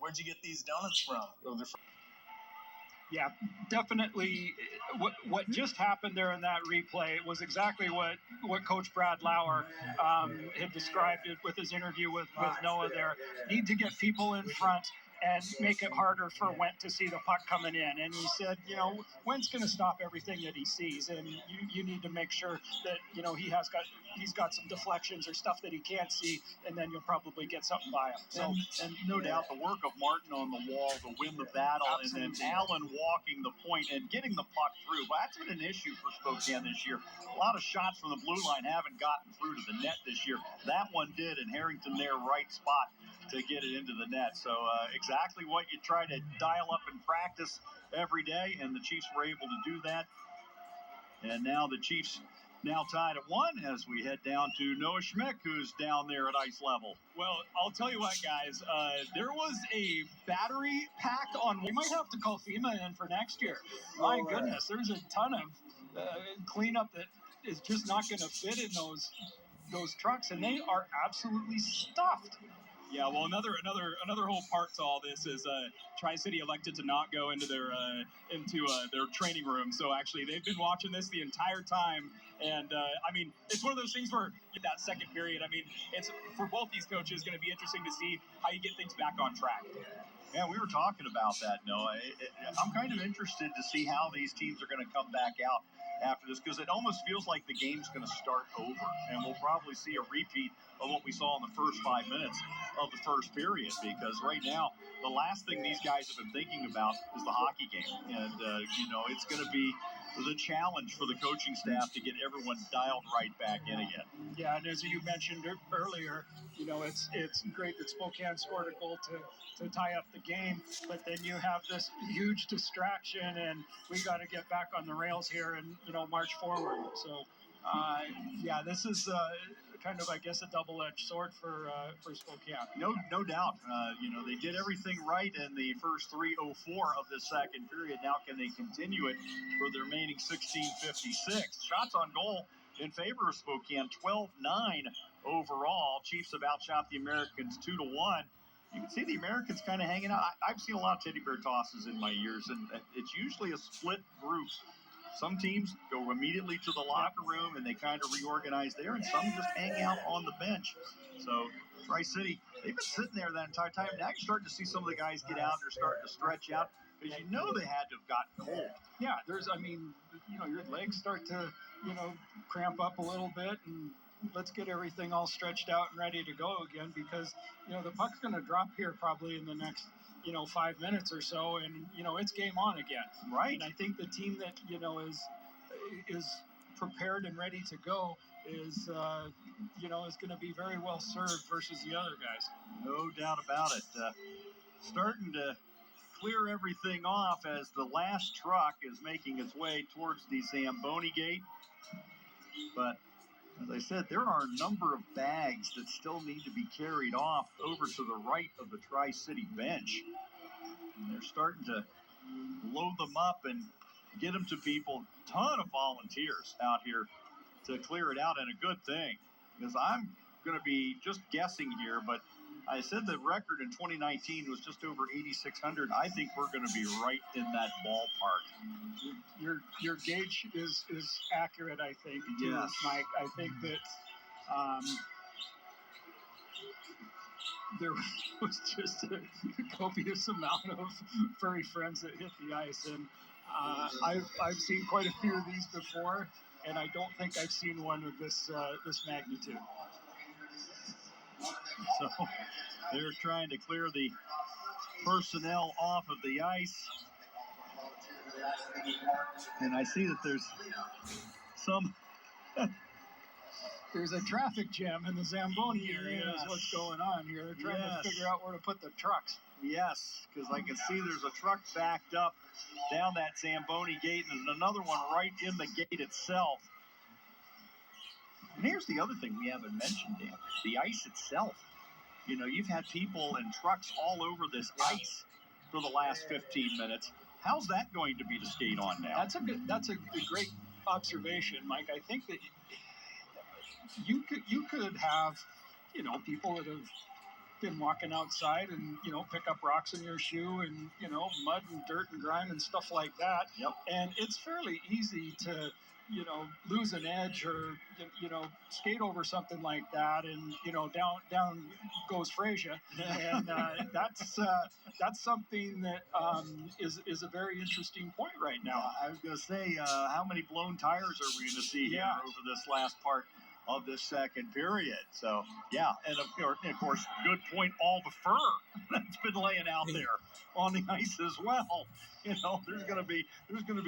Where'd you get these donuts from? Yeah, definitely. What just happened there in that replay was exactly what Coach Brad Lauer had described it with his interview with Noah there. Need to get people in front and make it harder for Went to see the puck coming in. And he said, Went's going to stop everything that he sees, and you need to make sure that he's got some deflections or stuff that he can't see, and then you'll probably get something by him. So, and no doubt the work of Martin on the wall to win the battle, absolutely. And then Allen walking the point and getting the puck through. Well, that's been an issue for Spokane this year. A lot of shots from the blue line haven't gotten through to the net this year. That one did, and Harrington there, right spot to get it into the net. So exactly what you try to dial up in practice every day, and the Chiefs were able to do that. And now the Chiefs now tied at 1 as we head down to Noah Schmick, who's down there at ice level. Well, I'll tell you what, guys. There was a battery pack on. We might have to call FEMA in for next year. My goodness, there's a ton of cleanup that is just not going to fit in those trucks, and they are absolutely stuffed. Yeah, well, another whole part to all this is Tri-City elected to not go into their training room. So actually, they've been watching this the entire time, and it's one of those things where that second period. It's for both these coaches going to be interesting to see how you get things back on track. Yeah, we were talking about that, Noah. I'm kind of interested to see how these teams are going to come back out after this, because it almost feels like the game's going to start over, and we'll probably see a repeat of what we saw in the first 5 minutes of the first period, because right now the last thing these guys have been thinking about is the hockey game, and it's going to be the challenge for the coaching staff to get everyone dialed right back in again. Yeah, and as you mentioned earlier, it's great that Spokane scored a goal to tie up the game, but then you have this huge distraction, and we got to get back on the rails here and march forward. So this is kind of, I guess, a double-edged sword for Spokane. No doubt. They did everything right in the first 3:04 of the second period. Now can they continue it for the remaining 16:56? Shots on goal in favor of Spokane, 12-9 overall. Chiefs have outshot the Americans 2-1. You can see the Americans kind of hanging out. I've seen a lot of teddy bear tosses in my years, and it's usually a split group. Some teams go immediately to the locker room and they kind of reorganize there, and some just hang out on the bench. So Tri-City, they've been sitting there that entire time. Now you're starting to see some of the guys get out. They're starting to stretch out because they had to have gotten cold. Yeah, your legs start to, cramp up a little bit, and let's get everything all stretched out and ready to go again, because, the puck's going to drop here probably in the next 5 minutes or so, and it's game on again. Right. And I think the team that is prepared and ready to go is going to be very well served versus the other guys. No doubt about it. Starting to clear everything off as the last truck is making its way towards the Zamboni gate. But as I said, there are a number of bags that still need to be carried off over to the right of the Tri-City bench. And they're starting to load them up and get them to people. Ton of volunteers out here to clear it out, and a good thing, because I'm going to be just guessing here, but I said the record in 2019 was just over 8,600. I think we're going to be right in that ballpark. Your gauge is accurate, I think, too, yes. Mike. I think that there was just a copious amount of furry friends that hit the ice, and I've seen quite a few of these before, and I don't think I've seen one of this magnitude. So they're trying to clear the personnel off of the ice. And I see that there's some... There's a traffic jam in the Zamboni area. Yes. Is what's going on here. They're trying to figure out where to put the trucks. Yes, because I can see there's a truck backed up down that Zamboni gate, and there's another one right in the gate itself. And here's the other thing we haven't mentioned, Dan. The ice itself. You've had people and trucks all over this ice for the last 15 minutes. How's that going to be to skate on now? That's a great observation, Mike. I think that you could have, people that have been walking outside and pick up rocks in your shoe and mud and dirt and grime and stuff like that. Yep. And it's fairly easy to lose an edge or skate over something like that, and down goes Frazier, and that's something that is a very interesting point right now. I was going to say, how many blown tires are we going to see here over this last part of this second period? So, yeah, and of course, good point, all the fur that's been laying out there on the ice as well. There's going to be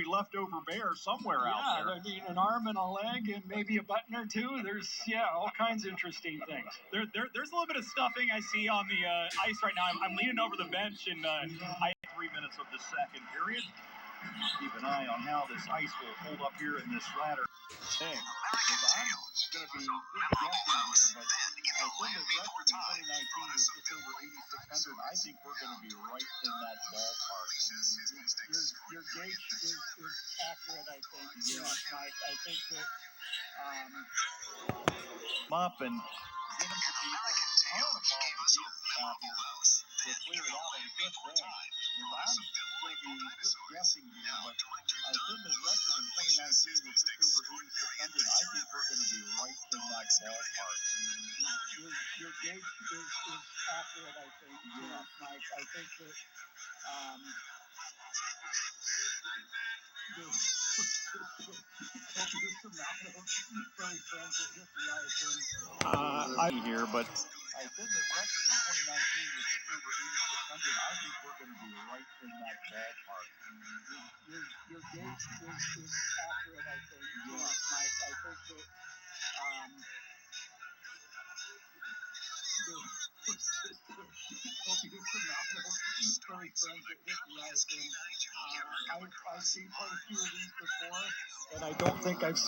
leftover bear somewhere out there. I mean, an arm and a leg and maybe a button or two. There's all kinds of interesting things. There's a little bit of stuffing I see on the ice right now. I'm leaning over the bench, and 3 minutes of the second period. Keep an eye on how this ice will hold up here in this latter thing. Because I'm going to be guessing here, but I think the record in 2019 was just over 8,600. I think we're going to be right in that ballpark. Your gauge is accurate, I think. Yeah. I think that up and get them to people. I want to volunteer out here to clear it out on a good day. Because I'm going to be just guessing here, but I think the record in 2019 was just over 8,600. I think we're going to be right in that ballpark. Your gauge is accurate, I think. Yeah. Mike, I think that I'm here, but I said the record in 2019 was just over 8,600. I think we're going to be right in that ballpark. Your gauge is accurate, I think. Yeah. Mike, I think that I've seen quite a few of these before, and I don't think I've